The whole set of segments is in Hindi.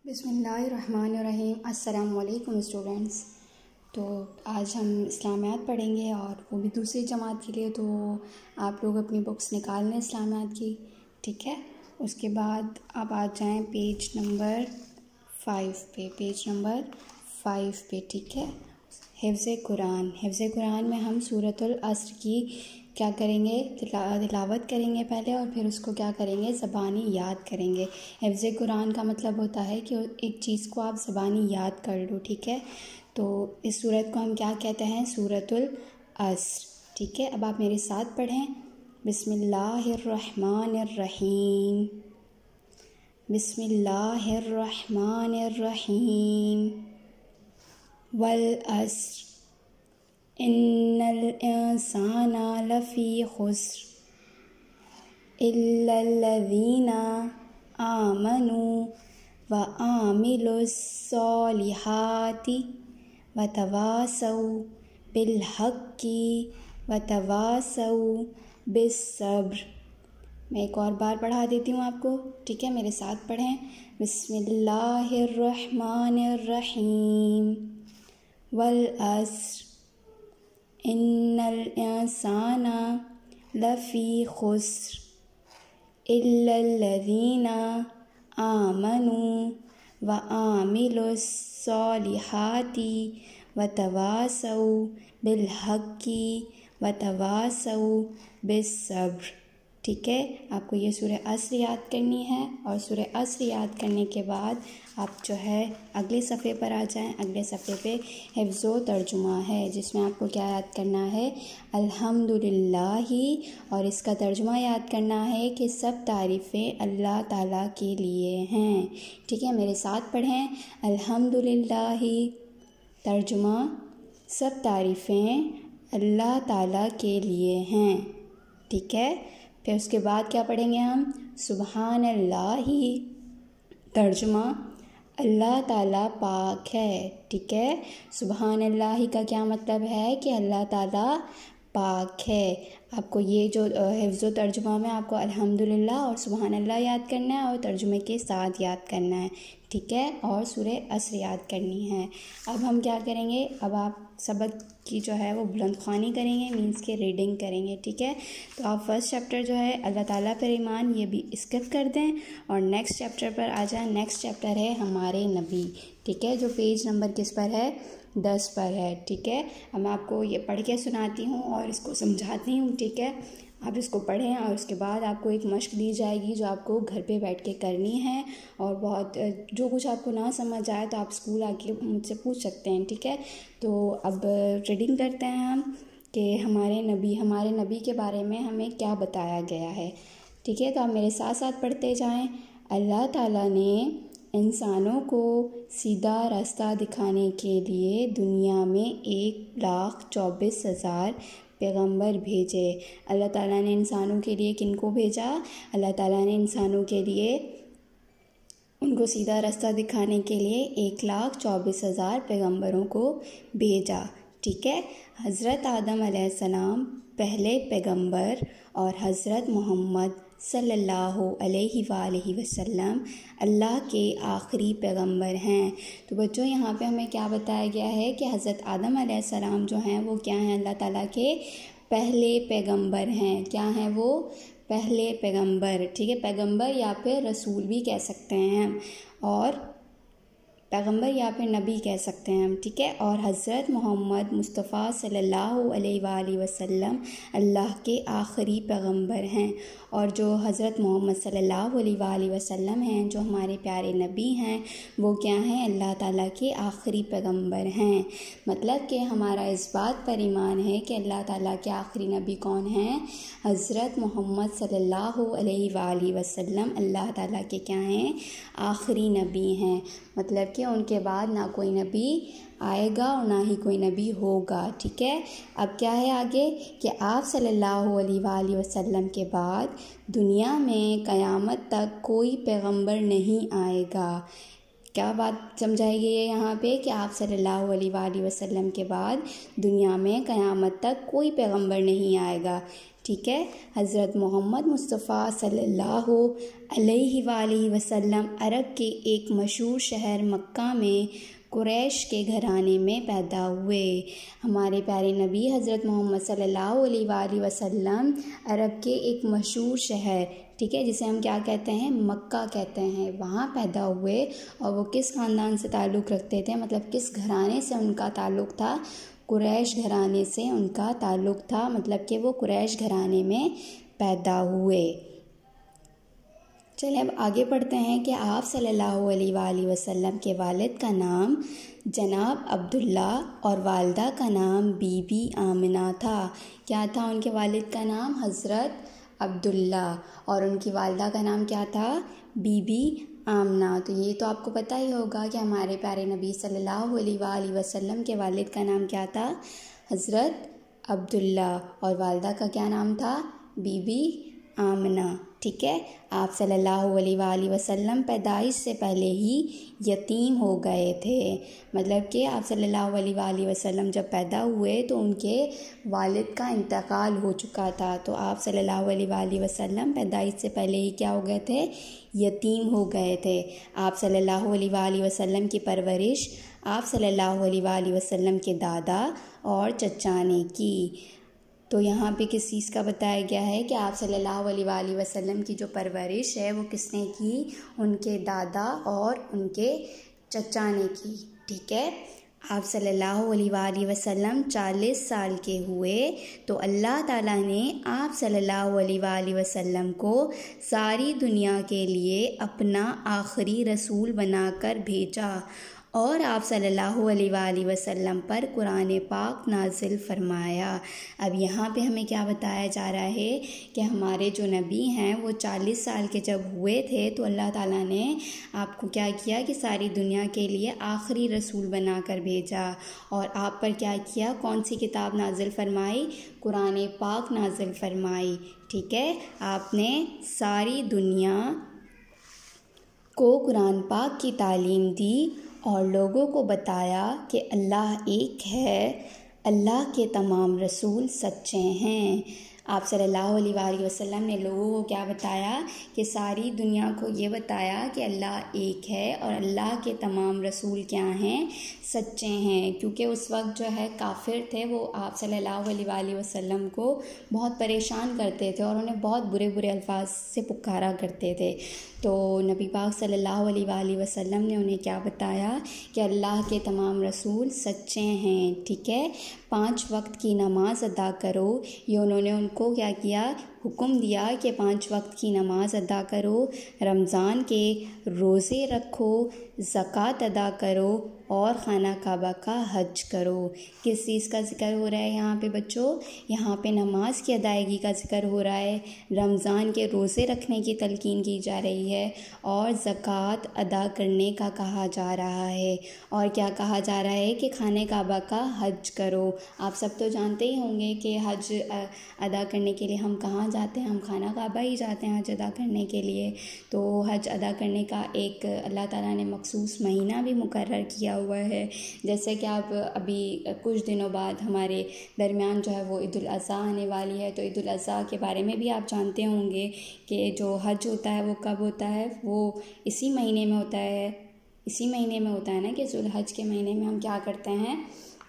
बिस्मिल्लाहिर्रहमानिर्रहीम। अस्सलामुअलैकुम स्टूडेंट्स। तो आज हम इस्लामियात पढ़ेंगे और वो भी दूसरी जमात के लिए। तो आप लोग अपनी बुक्स निकाल लें इस्लामियात की, ठीक है। उसके बाद आप आ जाएं पेज नंबर 5 पे, ठीक है। हिफ्ज़ कुरान में हम सूरतुल अस्र की क्या करेंगे, तिलावत करेंगे पहले, और फिर उसको क्या करेंगे, ज़बानी याद करेंगे। हिफ्ज़ कुरान का मतलब होता है कि एक चीज़ को आप ज़बानी याद कर लो, ठीक है। तो इस सूरत को हम क्या कहते हैं, सूरतुल अस्र, ठीक है। अब आप मेरे साथ पढ़ें, बिस्मिल्लाहिर्रहमानिर्रहीम, बिस्मिल्लाहिर्रहमानिर्रहीम। वल अस्र इन्नल इंसाना लफ़ी खुस्र इल्लल्लज़ीना आमनू व आमिलुस्सॉलिहाति व तवासौ बिलहक्की व तवासौ बिस्सब्र। मैं एक और बार पढ़ा देती हूँ आपको, ठीक है। मेरे साथ पढ़ें, बिस्मिल्लाहिर्रहमानिर्रहीम। वल अस्र इन्नल इंसाना लफ़ी खुस्र इल्लल्लज़ीना आमनू व आमिलुस्सॉलिहाति व तवासौ बिलहक्की व तवासौ बिस्सब्र, ठीक है। आपको ये सूरह अस्र याद करनी है, और सूरह अस्र याद करने के बाद आप जो है अगले सफ़े पर आ जाएं। अगले सफ़े पे हिफ्ज़ो तर्जुमा है, जिसमें आपको क्या याद करना है, अल्हम्दुलिल्लाही, और इसका तर्जुमा याद करना है कि सब तारीफ़ें अल्लाह ताला के लिए हैं, ठीक है। मेरे साथ पढ़ें, अल्हम्दुलिल्लाही, तर्जुमा सब तारीफ़ें अल्लाह ताला के लिए हैं, ठीक है। फिर उसके बाद क्या पढ़ेंगे हम, सुबहानल्लाही, तर्जुमा अल्लाह ताला पाक है, ठीक है। सुबहानल्लाही का क्या मतलब है कि अल्लाह ताला पाक है। आपको ये जो हिफ्ज़ो तर्जुमा में आपको अल्हम्दुलिल्लाह और सुबहानल्लाह याद करना है, और तर्जुमे के साथ याद करना है, ठीक है। और सूरह अस्र याद करनी है। अब हम क्या करेंगे, अब आप सबक की जो है वो बुलंदख्वानी करेंगे, मीन्स के रीडिंग करेंगे, ठीक है। तो आप फर्स्ट चैप्टर जो है अल्लाह ताला पर ईमान, ये भी स्किप कर दें और नेक्स्ट चैप्टर पर आ जाएं। नेक्स्ट चैप्टर है हमारे नबी, ठीक है, जो पेज नंबर किस पर है, 10 पर है, ठीक है। अब मैं आपको ये पढ़ के सुनाती हूँ और इसको समझाती हूँ, ठीक है। आप इसको पढ़ें और उसके बाद आपको एक मश्क दी जाएगी जो आपको घर पे बैठ के करनी है, और बहुत जो कुछ आपको ना समझ आए तो आप स्कूल आके मुझसे पूछ सकते हैं, ठीक है। तो अब रीडिंग करते हैं हम कि हमारे नबी के बारे में हमें क्या बताया गया है, ठीक है। तो आप मेरे साथ साथ पढ़ते जाएं। अल्लाह ताला ने इंसानों को सीधा रास्ता दिखाने के लिए दुनिया में 1,24,000 पैगंबर भेजे। अल्लाह ताला ने इंसानों के लिए किनको भेजा, अल्लाह ताला ने इंसानों के लिए उनको सीधा रास्ता दिखाने के लिए 1,24,000 पैगंबरों को भेजा, ठीक है। हज़रत आदम अलैहिस्सलाम पहले पैगंबर और हज़रत मोहम्मद सल्लल्लाहु अलैहि वसल्लम अल्लाह के आखिरी पैगंबर हैं। तो बच्चों, यहाँ पे हमें क्या बताया गया है कि हज़रत आदम अलैहिस्सलाम जो हैं वो क्या हैं, अल्लाह ताला के पहले पैगंबर हैं। क्या हैं वो, पहले पैगंबर, ठीक है। पैगंबर या फिर रसूल भी कह सकते हैं हम, और पैगंबर या फिर नबी कह सकते हैं हम, ठीक है। और हज़रत मोहम्मद मुस्तफ़ा सल्लल्लाहु अलैहि वसल्लम अल्लाह के आखिरी पैगंबर हैं। और जो हज़रत मोहम्मद सल्लल्लाहु अलैहि वसल्लम हैं, जो हमारे प्यारे नबी हैं, वो क्या हैं, अल्लाह ताला के आखिरी पैगंबर हैं। मतलब कि हमारा इस बात पर ईमान है कि अल्लाह ताला के आखिरी नबी कौन हैं, हज़रत मोहम्मद सल्लल्लाहु अलैहि वसल्लम अल्लाह ताला के क्या हैं, आखिरी नबी हैं। मतलब कि उनके बाद ना कोई नबी आएगा और ना ही कोई नबी होगा, ठीक है। अब क्या है आगे कि आप सल्लल्लाहु अलैहि वसल्लम के बाद दुनिया में क़यामत तक कोई पैगंबर नहीं आएगा। क्या बात समझाई गई है यहाँ पे कि आप सल्लल्लाहु अलैहि वसल्लम के बाद दुनिया में क़यामत तक कोई पैगंबर नहीं आएगा, ठीक है। हज़रत मोहम्मद मुस्तफ़ा सल्लल्लाहु अलैहि वसल्लम अरब के एक मशहूर शहर मक्का में कुरैश के घराने में पैदा हुए। हमारे प्यारे नबी हज़रत मोहम्मद सल्लल्लाहु अलैहि वसल्लम अरब के एक मशहूर शहर, ठीक है, जिसे हम क्या कहते हैं, मक्का कहते हैं, वहाँ पैदा हुए। और वो किस ख़ानदान से ताल्लुक़ रखते थे, मतलब किस घराने से उनका ताल्लुक़ था, कुरैश घराने से उनका ताल्लुक़ था, मतलब कि वो कुरैश घराने में पैदा हुए। चलिए अब आगे पढ़ते हैं कि आप सल्लल्लाहु अलैहि वसल्लम के वालिद का नाम जनाब अब्दुल्ला और वालिदा का नाम बीबी आमिना था। क्या था उनके वालिद का नाम, हज़रत अब्दुल्ला, और उनकी वालिदा का नाम क्या था, बीबी आमना। तो ये तो आपको पता ही होगा कि हमारे प्यारे नबी सल्लल्लाहु अलैहि वसल्लम के वालिद का नाम क्या था, हज़रत अब्दुल्ला, और वालिदा का क्या नाम था, बीबी आमना। ठीक है। आप सल्लल्लाहु अलैहि वसल्लम पैदाइश से पहले ही यतीम हो गए थे, मतलब कि आप सल्लल्लाहु अलैहि वसल्लम जब पैदा हुए तो उनके वालिद का इंतकाल हो चुका था। तो आप सल्लल्लाहु अलैहि वसल्लम पैदाइश से पहले ही क्या हो गए थे, यतीम हो गए थे। आप सल्लल्लाहु अलैहि वसल्लम की परवरिश आप सल्लल्लाहु अलैहि वसल्लम के दादा और चचा ने की। तो यहाँ पे किस चीज़ का बताया गया है कि आप सल्लल्लाहु अलैहि वसल्लम की जो परवरिश है वो किसने की, उनके दादा और उनके चचा ने की। ठीक है। आप सल्लल्लाहु अलैहि वसल्लम 40 साल के हुए तो अल्लाह ताला ने आप सल्लल्लाहु अलैहि वसल्लम को सारी दुनिया के लिए अपना आखिरी रसूल बनाकर भेजा और आप सल्लल्लाहु अलैहि वसल्लम पर कुरान पाक नाजिल फरमाया। अब यहाँ पे हमें क्या बताया जा रहा है कि हमारे जो नबी हैं वो 40 साल के जब हुए थे तो अल्लाह ताला ने आपको क्या किया कि सारी दुनिया के लिए आखिरी रसूल बनाकर भेजा। और आप पर क्या किया, कौन सी किताब नाजिल फरमाई, कुरान पाक नाजिल फरमाई। ठीक है। आपने सारी दुनिया को कुरान पाक की तालीम दी और लोगों को बताया कि अल्लाह एक है, अल्लाह के तमाम रसूल सच्चे हैं। आप सल्लल्लाहु अलैहि वसल्लम ने लोगों को क्या बताया कि सारी दुनिया को ये बताया कि अल्लाह एक है और अल्लाह के तमाम रसूल क्या हैं, सच्चे हैं। क्योंकि उस वक्त जो है काफिर थे, वो आप सल्लल्लाहु अलैहि वसल्लम को बहुत परेशान करते थे और उन्हें बहुत बुरे बुरे अल्फाज से पुकारा करते थे। तो नबी पाक सल्लल्लाहु अलैहि वसल्लम ने उन्हें क्या बताया कि अल्लाह के तमाम रसूल सच्चे हैं। ठीक है। 5 वक्त की नमाज अदा करो, ये उन्होंने उनको क्या किया, हुक्म दिया कि 5 वक्त की नमाज अदा करो, रमज़ान के रोज़े रखो, ज़कात अदा करो और खाना काबा का हज करो। किस चीज़ का जिक्र हो रहा है यहाँ पे बच्चों, यहाँ पे नमाज की अदायगी का जिक्र हो रहा है, रमज़ान के रोज़े रखने की तलकीन की जा रही है और ज़कात अदा करने का कहा जा रहा है। और क्या कहा जा रहा है कि खाने काबा का हज करो। आप सब तो जानते ही होंगे कि हज अदा करने के लिए हम कहाँ जाते हैं, हम खाना काबा ही जाते हैं हज अदा करने के लिए। तो हज अदा करने का एक अल्लाह ताला ने मखसूस महीना भी मुकर्रर किया हुआ है। जैसे कि आप अभी कुछ दिनों बाद हमारे दरमियान जो है वो ईद उल अज़हा आने वाली है, तो ईद उल अज़हा के बारे में भी आप जानते होंगे कि जो हज होता है वो कब होता है, वो इसी महीने में होता है। इसी महीने में होता है ना कि ज़ुल्हज के महीने में हम क्या करते हैं,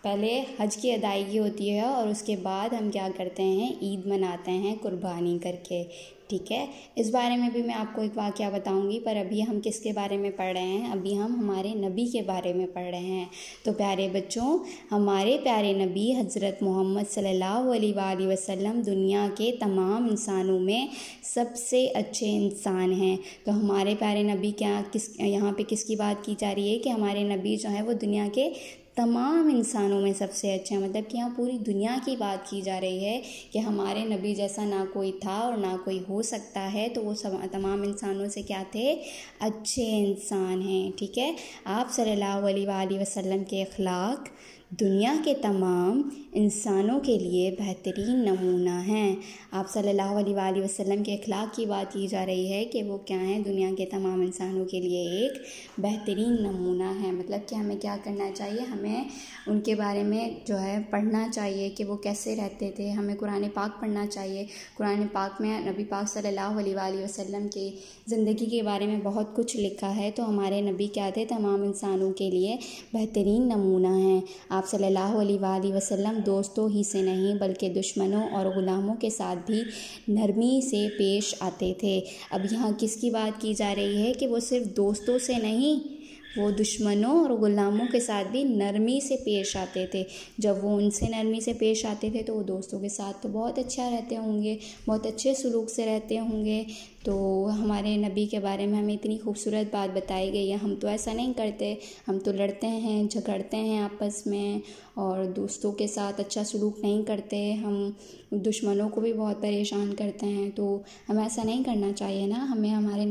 पहले हज की अदायगी होती है और उसके बाद हम क्या करते हैं, ईद मनाते हैं कुर्बानी करके। ठीक है। इस बारे में भी मैं आपको एक वाक़या बताऊंगी, पर अभी हम किसके बारे में पढ़ रहे हैं, अभी हम हमारे नबी के बारे में पढ़ रहे हैं। तो प्यारे बच्चों, हमारे प्यारे नबी हज़रत मोहम्मद सल्लल्लाहु अलैहि वसल्लम दुनिया के तमाम इंसानों में सबसे अच्छे इंसान हैं। तो हमारे प्यारे नबी यहाँ पे किसकी बात की जा रही है कि हमारे नबी जो है वो दुनिया के तमाम इंसानों में सबसे अच्छे हैं। मतलब कि यहाँ पूरी दुनिया की बात की जा रही है कि हमारे नबी जैसा ना कोई था और ना कोई हो सकता है। तो वो सब तमाम इंसानों से क्या थे, अच्छे इंसान हैं। ठीक है। आप सल्लल्लाहु अलैहि वसल्लम के अखलाक दुनिया के तमाम इंसानों के लिए बेहतरीन नमूना हैं। आप सल्लल्लाहु अलैहि वसल्लम के अखलाक की बात की जा रही है कि वो क्या हैं, दुनिया के तमाम इंसानों के लिए एक बेहतरीन नमूना है। मतलब कि हमें क्या करना चाहिए, हमें उनके बारे में जो है पढ़ना चाहिए कि वो कैसे रहते थे। हमें कुरान पाक पढ़ना चाहिए। कुरान पाक में नबी पाक सल्लल्लाहु अलैहि वसल्लम की ज़िंदगी के बारे में बहुत कुछ लिखा है। तो हमारे नबी क्या थे, तमाम इंसानों के लिए बेहतरीन नमूना हैं। आप सल्लल्लाहु अलैहि वसल्लम दोस्तों ही से नहीं बल्कि दुश्मनों और ग़ुलामों के साथ भी नरमी से पेश आते थे। अब यहाँ किसकी बात की जा रही है कि वो सिर्फ दोस्तों से नहीं, वो दुश्मनों और ग़ुलामों के साथ भी नरमी से पेश आते थे। जब वो उनसे नरमी से पेश आते थे तो वो दोस्तों के साथ तो बहुत अच्छा रहते होंगे, बहुत अच्छे सलूक से रहते होंगे। तो हमारे नबी के बारे में हमें इतनी खूबसूरत बात बताई गई है। हम तो ऐसा नहीं करते, हम तो लड़ते हैं, झगड़ते हैं आपस में और दोस्तों के साथ अच्छा सलूक नहीं करते। हम दुश्मनों को भी बहुत परेशान करते हैं। तो हमें ऐसा नहीं करना चाहिए ना। हमें हमारे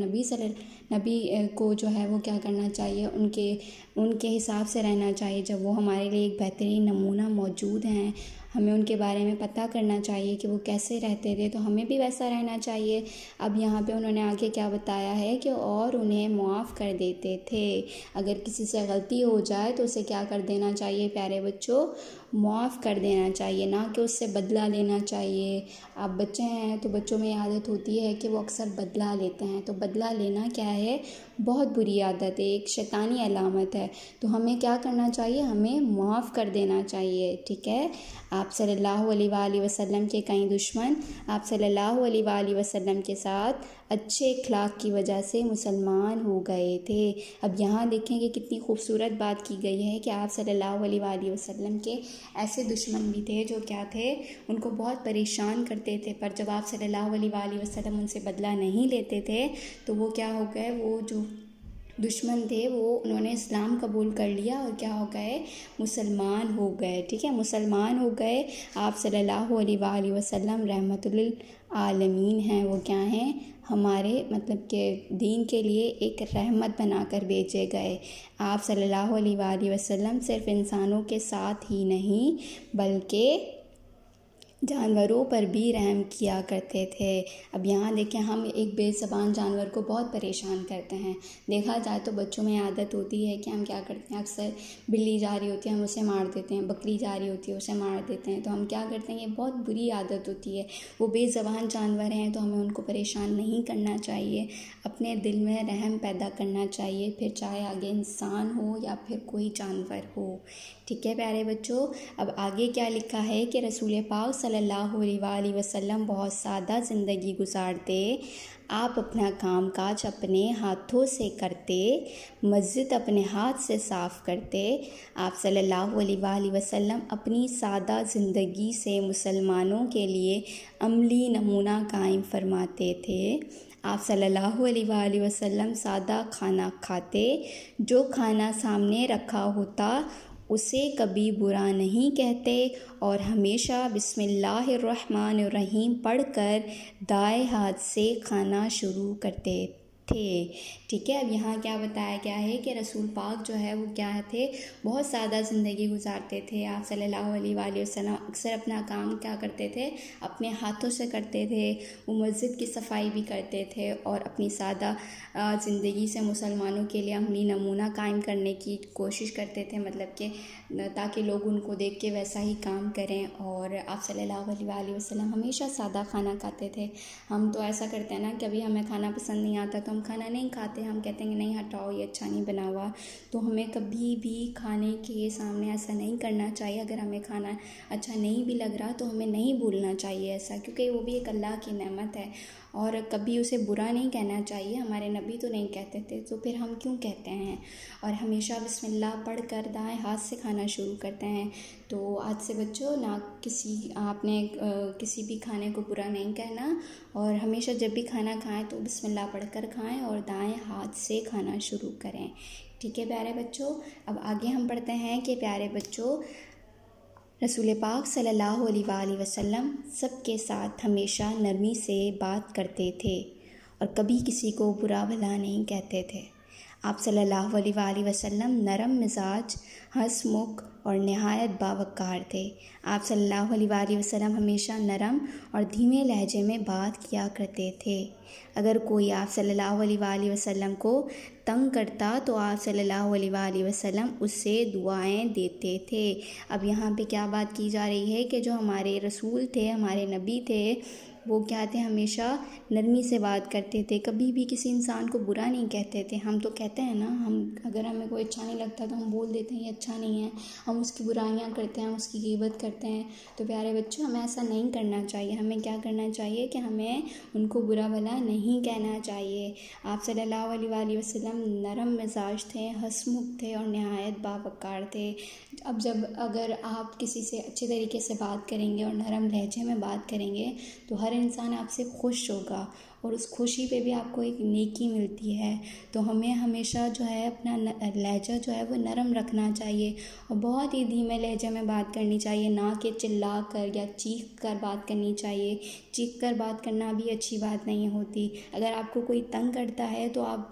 नबी को जो है वो क्या करना चाहिए, उनके हिसाब से रहना चाहिए। जब वो हमारे लिए एक बेहतरीन नमूना मौजूद हैं, हमें उनके बारे में पता करना चाहिए कि वो कैसे रहते थे, तो हमें भी वैसा रहना चाहिए। अब यहाँ पे उन्होंने आगे क्या बताया है कि और उन्हें मुआफ़ कर देते थे। अगर किसी से गलती हो जाए तो उसे क्या कर देना चाहिए प्यारे बच्चों, मुआफ़ कर देना चाहिए, ना कि उससे बदला लेना चाहिए। आप बच्चे हैं तो बच्चों में आदत होती है कि वो अक्सर बदला लेते हैं। तो बदला लेना क्या है, बहुत बुरी आदत है, एक शैतानी अलामत है। तो हमें क्या करना चाहिए, हमें मुआफ़ कर देना चाहिए। ठीक है। आप सल्लल्लाहु अलैहि वसल्लम के कई दुश्मन आप सल्लल्लाहु अलैहि वसल्लम के साथ अच्छे अखलाक की वजह से मुसलमान हो गए थे। अब यहाँ देखें कि कितनी खूबसूरत बात की गई है कि आप सल्लल्लाहु अलैहि वसल्लम के ऐसे दुश्मन भी थे जो क्या थे, उनको बहुत परेशान करते थे। पर जब आप सल्लल्लाहु अलैहि वसल्लम उनसे बदला नहीं लेते थे तो वो क्या हो गए, वो जो दुश्मन थे वो उन्होंने इस्लाम कबूल कर लिया और क्या हो गए, मुसलमान हो गए। ठीक है, मुसलमान हो गए। आप सल्लल्लाहु अलैहि वसल्लम रहमतुल आलमीन हैं। वो क्या हैं, हमारे मतलब के दीन के लिए एक रहमत बनाकर भेजे गए। आप सल्लल्लाहु अलैहि वसल्लम सिर्फ इंसानों के साथ ही नहीं बल्कि जानवरों पर भी रहम किया करते थे। अब यहाँ देखें, हम एक बेज़बान जानवर को बहुत परेशान करते हैं। देखा जाए तो बच्चों में आदत होती है कि हम क्या करते हैं, अक्सर बिल्ली जा रही होती है हम उसे मार देते हैं, बकरी जा रही होती है उसे मार देते हैं। तो हम क्या करते हैं, ये बहुत बुरी आदत होती है। वो बेज़बान जानवर हैं तो हमें उनको परेशान नहीं करना चाहिए, अपने दिल में रहम पैदा करना चाहिए, फिर चाहे आगे इंसान हो या फिर कोई जानवर हो। ठीक है प्यारे बच्चों। अब आगे क्या लिखा है कि रसूल पाक सल्लल्लाहु अलैहि वसल्लम बहुत सादा ज़िंदगी गुजारते। आप अपना काम काज अपने हाथों से करते, मस्जिद अपने हाथ से साफ़ करते। आप सल्लल्लाहु अलैहि वसल्लम अपनी सादा ज़िंदगी से मुसलमानों के लिए अमली नमूना कायम फरमाते थे। आप सल्लल्लाहु अलैहि वसल्लम सादा खाना खाते, जो खाना सामने रखा होता उसे कभी बुरा नहीं कहते और हमेशा बिस्मिल्लाहिर्रहमानिर्रहीम पढ़कर दाएं हाथ से खाना शुरू करते थे। ठीक है। अब यहाँ क्या बताया गया है कि रसूल पाक जो है वो क्या थे, बहुत सादा ज़िंदगी गुजारते थे। आप सल्लल्लाहु अलैहि वसल्लम अक्सर अपना काम क्या करते थे, अपने हाथों से करते थे। वो मस्जिद की सफाई भी करते थे और अपनी सादा ज़िंदगी से मुसलमानों के लिए अमली नमूना कायम करने की कोशिश करते थे, मतलब कि ताकि लोग उनको देख के वैसा ही काम करें। और आप सल्लल्लाहु अलैहि वसल्लम हमेशा सादा खाना खाते थे। हम तो ऐसा करते हैं ना, कभी हमें खाना पसंद नहीं आता तो हम खाना नहीं खाते, हम कहते हैं कि नहीं हटाओ ये अच्छा नहीं बना हुआ। तो हमें कभी भी खाने के सामने ऐसा नहीं करना चाहिए। अगर हमें खाना अच्छा नहीं भी लग रहा तो हमें नहीं भूलना चाहिए ऐसा, क्योंकि वो भी एक अल्लाह की नेमत है और कभी उसे बुरा नहीं कहना चाहिए। हमारे नबी तो नहीं कहते थे, तो फिर हम क्यों कहते हैं। और हमेशा बिस्मिल्लाह पढ़ कर दाएँ हाथ से खाना शुरू करते हैं। तो आज से बच्चों ना आपने किसी भी खाने को बुरा नहीं कहना और हमेशा जब भी खाना खाएं तो बिस्मिल्लाह पढ़कर खाएं और दाएं हाथ से खाना शुरू करें। ठीक है प्यारे बच्चों। अब आगे हम पढ़ते हैं कि प्यारे बच्चों, रसूल पाक सल्लल्लाहु अलैहि वसल्लम सबके साथ हमेशा नरमी से बात करते थे और कभी किसी को बुरा भला नहीं कहते थे। आप सल्लल्लाहु अलैहि वसल्लम नरम मिजाज, हंसमुख और नहायत बावकार थे। आप सल्लल्लाहु अलैहि वसल्लम हमेशा नरम और धीमे लहजे में बात किया करते थे। अगर कोई आप सल्लल्लाहु अलैहि वसल्लम को तंग करता तो आप सल्लल्लाहु अलैहि वसल्लम उससे दुआएं देते थे। अब यहाँ पे क्या बात की जा रही है कि जो हमारे रसूल थे, हमारे नबी थे, वो क्या थे, हमेशा नरमी से बात करते थे, कभी भी किसी इंसान को बुरा नहीं कहते थे। हम तो कहते हैं ना, हम अगर हमें कोई अच्छा नहीं लगता तो हम बोल देते हैं ये अच्छा नहीं है, हम उसकी बुराइयां करते हैं, उसकी ग़ीबत करते हैं। तो प्यारे बच्चों, हमें ऐसा नहीं करना चाहिए। हमें क्या करना चाहिए कि हमें उनको बुरा भला नहीं कहना चाहिए। आप सल्लल्लाहु अलैहि वसल्लम नरम मिजाज थे, हंसमुख थे और नहायत बावकार थे। अब अगर आप किसी से अच्छे तरीके से बात करेंगे और नरम लहजे में बात करेंगे तो हर इंसान आपसे खुश होगा और उस खुशी पे भी आपको एक नेकी मिलती है। तो हमें हमेशा जो है अपना लहजा जो है वो नरम रखना चाहिए और बहुत ही धीमे लहजे में बात करनी चाहिए, ना कि चिल्ला कर या चीख कर बात करनी चाहिए। चीख कर बात करना भी अच्छी बात नहीं होती। अगर आपको कोई तंग करता है तो आप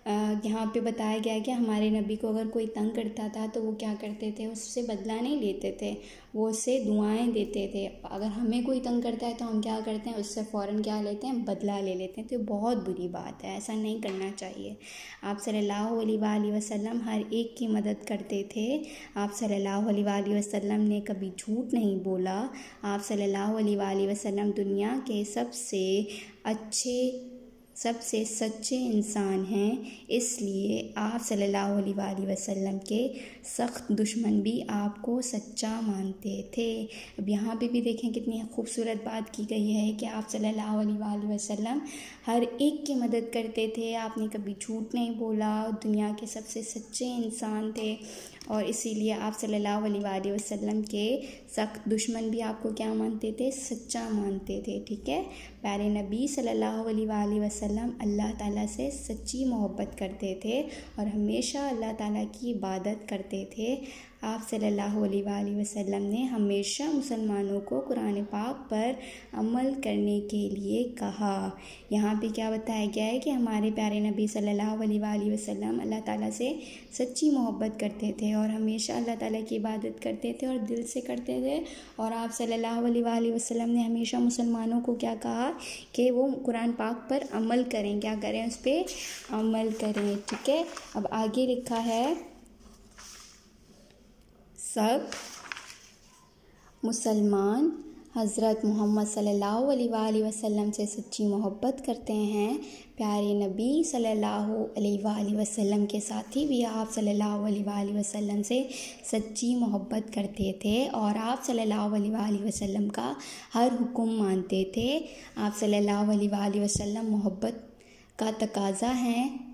यहाँ पे बताया गया है कि हमारे नबी को अगर कोई तंग करता था तो वो क्या करते थे, उससे बदला नहीं लेते थे, वो उससे दुआएं देते थे। अगर हमें कोई तंग करता है तो हम क्या करते हैं, उससे फ़ौरन क्या लेते हैं, बदला ले लेते हैं। तो बहुत बुरी बात है, ऐसा नहीं करना चाहिए। आप सल्लल्लाहु अलैहि वसल्लम हर एक की मदद करते थे। आप सल्लल्लाहु अलैहि वसल्लम ने कभी झूठ नहीं बोला। आप सल्लल्लाहु अलैहि वसल्लम दुनिया के सबसे सच्चे इंसान हैं। इसलिए आप सल्लल्लाहु अलैहि वसल्लम के सख्त दुश्मन भी आपको सच्चा मानते थे। अब यहाँ पे भी देखें कितनी खूबसूरत बात की गई है कि आप सल्लल्लाहु अलैहि वसल्लम हर एक की मदद करते थे। आपने कभी झूठ नहीं बोला, दुनिया के सबसे सच्चे इंसान थे और इसीलिए आप सल्लल्लाहु अलैहि वसल्लम के सख्त दुश्मन भी आपको क्या मानते थे, सच्चा मानते थे। ठीक है, प्यारे नबी सल्लल्लाहु अलैहि वसल्लम अल्लाह ताला से सच्ची मोहब्बत करते थे और हमेशा अल्लाह ताला की इबादत करते थे। आप सल्लल्लाहु अलैहि वसल्लम ने हमेशा मुसलमानों को कुरान पाक पर अमल करने के लिए कहा। यहाँ पे क्या बताया गया है कि हमारे प्यारे नबी सल्लल्लाहु अलैहि वसल्लम अल्लाह ताला से सच्ची मोहब्बत करते थे और हमेशा अल्लाह ताला की इबादत करते थे और दिल से करते थे। और आप सल्लल्लाहु अलैहि वसल्लम ने हमेशा मुसलमानों को क्या कहा कि वो कुरान पाक पर अमल करें, क्या करें, उस पर अमल करें। ठीक है, अब आगे लिखा है, सब मुसलमान हज़रत मोहम्मद सल्लल्लाहु अलैहि वसल्लम से सच्ची मोहब्बत करते हैं। प्यारे नबी सल्लल्लाहु अलैहि वसल्लम के साथी भी आप सल्लल्लाहु अलैहि वसल्लम से सच्ची मोहब्बत करते थे और आप सल्लल्लाहु अलैहि वसल्लम का हर हुक्म मानते थे। आप सल्लल्लाहु अलैहि वसल्लम मोहब्बत का तकाज़ा हैं।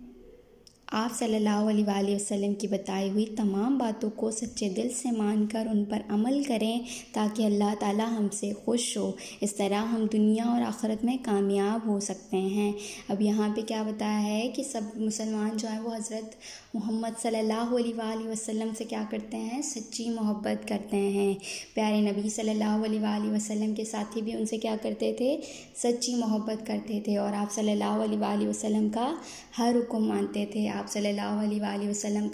आप सल्लल्लाहु अलैहि वसल्लम की बताई हुई तमाम बातों को सच्चे दिल से मानकर उन पर अमल करें ताकि अल्लाह ताला हमसे खुश हो। इस तरह हम दुनिया और आखिरत में कामयाब हो सकते हैं। अब यहाँ पे क्या बताया है कि सब मुसलमान जो हैं वो हज़रत मोहम्मद सल्लल्लाहु अलैहि वसल्लम से क्या करते हैं, सच्ची मोहब्बत करते हैं। प्यारे नबी सल्लल्लाहु अलैहि वसल्लम के साथी भी उनसे क्या करते थे, सच्ची मोहब्बत करते थे और आप सल्लल्लाहु अलैहि वसल्लम का हर हुक्म मानते थे। आप सल्लल्लाहु अलैहि वसल्लम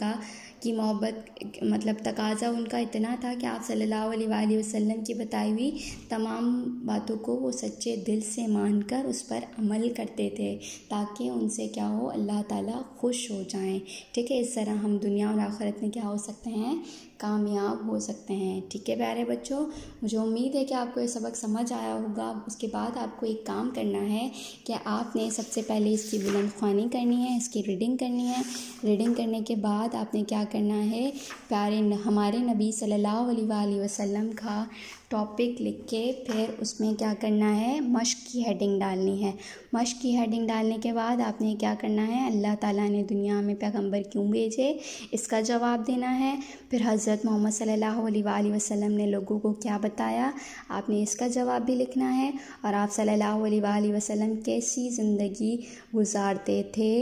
की मोहब्बत मतलब तकाज़ा उनका इतना था कि आप सल्लल्लाहु अलैहि वसल्लम की बताई हुई तमाम बातों को वो सच्चे दिल से मानकर उस पर अमल करते थे ताकि उनसे क्या हो, अल्लाह ताला खुश हो जाएं। ठीक है, इस तरह हम दुनिया और आखिरत में क्या हो सकते हैं, कामयाब हो सकते हैं। ठीक है प्यारे बच्चों, मुझे उम्मीद है कि आपको ये सबक समझ आया होगा। उसके बाद आपको एक काम करना है कि आपने सबसे पहले इसकी बुलंद ख़्वानी करनी है, इसकी रीडिंग करनी है। रीडिंग करने के बाद आपने क्या करना है, हमारे नबी सल्लल्लाहु अलैहि वसल्लम का टॉपिक लिख के फिर उसमें क्या करना है, मश्क की हेडिंग डालनी है। मश्क की हेडिंग डालने के बाद आपने क्या करना है, अल्लाह ताला ने दुनिया में पैगंबर क्यों भेजे इसका जवाब देना है। फिर हज़रत मोहम्मद सल्लल्लाहु अलैहि वसल्लम ने लोगों को क्या बताया, आपने इसका जवाब भी लिखना है। और आप सल्लल्लाहु अलैहि वसल्लम कैसी ज़िंदगी गुजारते थे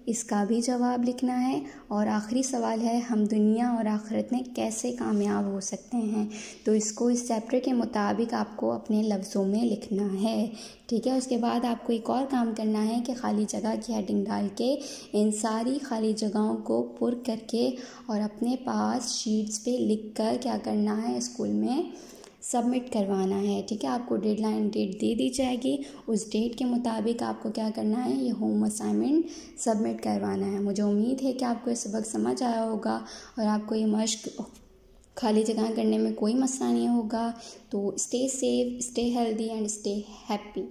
इसका भी जवाब लिखना है। और आखिरी सवाल है, हम दुनिया और आखिरत में कैसे कामयाब हो सकते हैं। तो इसको इस चैप्टर के मुताबिक आपको अपने लफ्ज़ों में लिखना है, ठीक है। उसके बाद आपको एक और काम करना है कि खाली जगह की हेडिंग डाल के इन सारी खाली जगहों को पुर करके और अपने पास शीट्स पे लिख कर क्या करना है, स्कूल में सबमिट करवाना है, ठीक है। आपको डेडलाइन डेट दे दी जाएगी, उस डेट के मुताबिक आपको क्या करना है, ये होम असाइनमेंट सबमिट करवाना है। मुझे उम्मीद है कि आपको ये सबक समझ आया होगा और आपको ये मश्क खाली जगह करने में कोई मसला नहीं होगा। तो stay safe, stay healthy and stay happy.